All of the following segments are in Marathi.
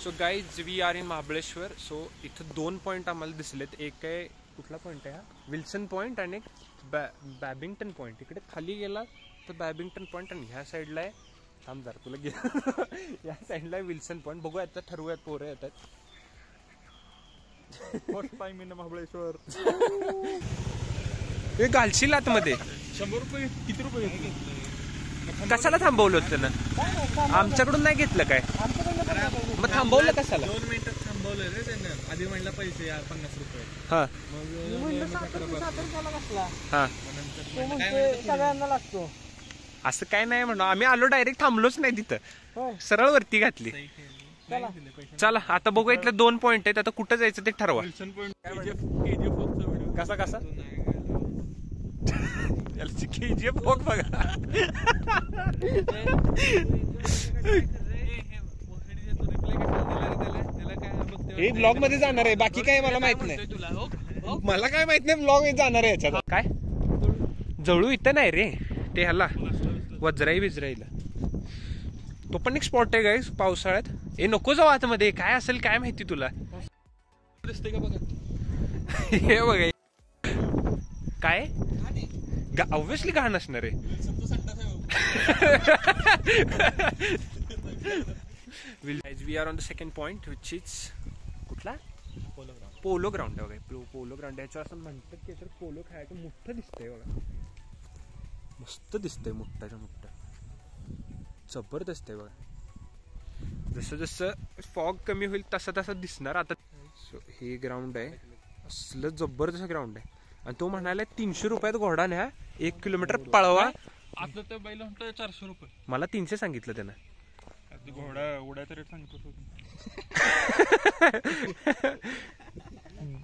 So guys we are in Mahabaleshwar. So इथं 2 पॉईंट आम्हाला दिसलेत. एक आहे कुठला पॉईंट आहे हा, विल्सन पॉईंट, आणि एक बॅबिंग्टन पॉईंट. इकडे खाली गेला तर बॅबिंग्टन पॉईंट, आणि ह्या साईडला आहे, थांब जरा तुला घे या साईडला आहे विल्सन पॉईंट. बघूया आता, ठरवूयात, पोरं येतात. First time in Mahabaleshwar. हे घालशील आतमध्ये. 100 रुपये. किती रुपये? कशाला थांबवलं होतं त्यांना? आमच्याकडून नाही घेतलं काय? मग थांबवलं कशाला? 2 मिनिटात थांबवलं रे त्यांना. आधी म्हणलं पैसे 50 रुपये. हा हा, सगळ्यांना लागतो असं काय नाही म्हणून आम्ही आलो, डायरेक्ट थांबलोच नाही तिथं, सरळ वरती घातली. चला आता बघू, इथले 2 पॉईंट आहेत, आता कुठं जायचं ते ठरवा. Wilson point. KGF कसा कसा KGF बघ बघा. हे ब्लॉग मध्ये जाणार आहे, बाकी काय मला माहित नाही. मला काय माहित नाही, ब्लॉग मध्ये जाणार आहे याच्यात. काय जळू इथं नाही रे, ते ह्याला वज्राई बिजराईला. तो पण एक स्पॉट आहे गाईस पावसाळ्यात. हे नको जाऊ आतमध्ये, काय असेल काय माहिती तुला. दिसते का बघा. हे बघा काय, ऑब्विसली घाण असणार आहे. We are on the second point, which is कुठला? पोलो ग्राउंड आहे बघा. पोलो ग्राउंड याच्यावर असं म्हणतात की पोलो खेळायचं. मोठं दिसतंय बघा, मस्त दिसतंय, मोठ्याच्या मोठं, जबरदस्त आहे बघा. जसं जसं फॉग कमी होईल तसं तसं दिसणार आता. सो हे ग्राउंड आहे, असलं जबरदस्त ग्राउंड आहे. आणि तो म्हणाला 300 रुपयात घोडा न्या, 1 किलोमीटर पळवा. आता त्या बैल म्हणतोय 400 रुपये. मला 300 सांगितलं त्यानं. घोडा उडायचा रेट सांगितलं.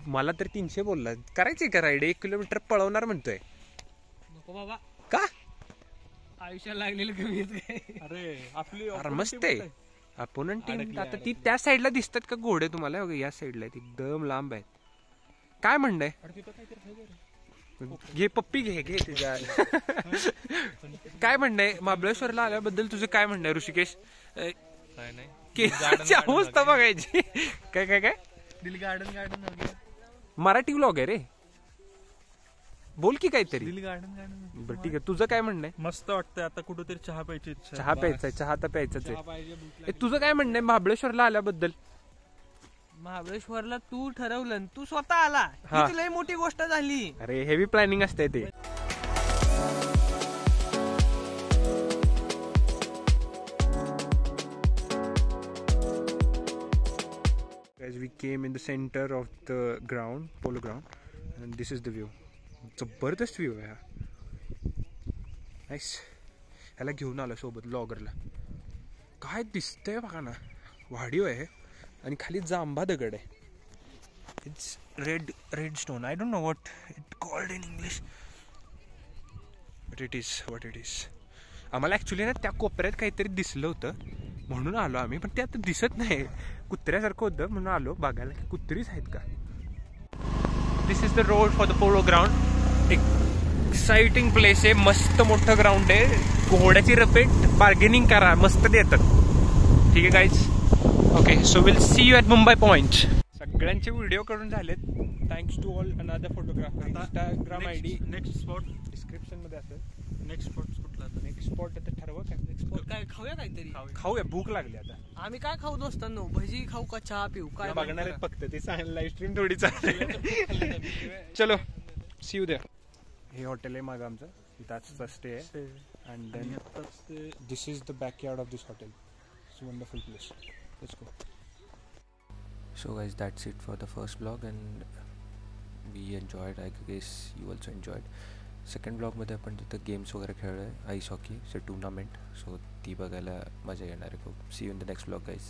मला तर 300 बोलला. करायची का राईड? 1 किलोमीटर पळवणार म्हणतोय. नको बाबा, का आयुष्याला लागलेलं कमी. अरे आपली मस्त आहे. अपोनंट टीम आता ती त्या साईडला दिसतात का घोडे तुम्हाला? या साईडला आहेत, एकदम लांब आहेत. काय म्हणणं आहे? घे पप्पी, घे घे तुझ्या. काय म्हणणं आहे महाबळेश्वरला आल्याबद्दल तुझं? काय म्हणणं आहे ऋषिकेश? केसाची अवस्था बघायची. काय काय काय? दिल गार्डन मराठी व्लॉग आहे रे, बोल की काहीतरी. दिल गार्डन. बरं ठीक आहे, तुझं काय म्हणणं आहे? मस्त वाटतंय आता, कुठेतरी चहा प्यायची इच्छा. चहा प्यायचा, चहा तर प्यायचाच आहे. तुझं काय म्हणणं आहे महाबळेश्वरला आल्याबद्दल? महाबळेश्वरला तू ठरवलं, तू स्वतः आला, ही लई मोठी गोष्ट झाली. अरे हेवी प्लॅनिंग असते ते. As we came in the center of the ground, polo ground, and this is the view. जबरदस्त व्ह्यू आहे हा. नाईस. ह्याला घेऊन आलो सोबत ब्लॉगरला. काय दिसतंय बघा ना, वाढीव आहे आणि खाली जांभा दगड आहे. It's red stone. I don't know what it called in English, but it is what it is. आम्हाला ॲक्च्युली ना त्या कोपऱ्यात काहीतरी दिसलं होतं म्हणून आलो आम्ही, पण ते आता दिसत नाही. कुत्र्यासारखं होतं म्हणून आलो बघायला की कुत्रीच आहेत का. This is the road for the polo ground. Exciting place आहे, मस्त मोठं ग्राउंड आहे. घोड्याची रपेट, बार्गेनिंग करा, मस्त देतात. ठीक आहे guys, okay. So will see you at Mumbai point. सगळ्यांचे व्हिडिओ करून झालेत. Thanks to all another photographer. Instagram ID next spot description मध्ये असेल. नेक्स्ट स्पॉट कुठला? नेक्स्ट स्पॉट आता ठरवा काय. काय खाऊया काहीतरी? खाऊया, भूक लागली आता. आम्ही काय खाऊ दोस्तांनो? भजी खाऊ का चहा पिऊ? काय बघणार आहेत फक्त ते, लाईव्ह स्ट्रीम थोडी चालेल. चलो सी यू देअर. हे हॉटेल आहे मागं आमचं, इथं स्टे आहे. And then this is the backyard of this hotel. It's wonderful place. Let's go. So guys, that's it for the first vlog and we enjoyed. I guess you also enjoyed. Second ब्लॉगमध्ये आपण तिथं गेम्स वगैरे खेळलो आहे, आईस हॉकीचे टुर्नामेंट. सो ती बघायला मजा येणार आहे खूप. See you in the next blog guys.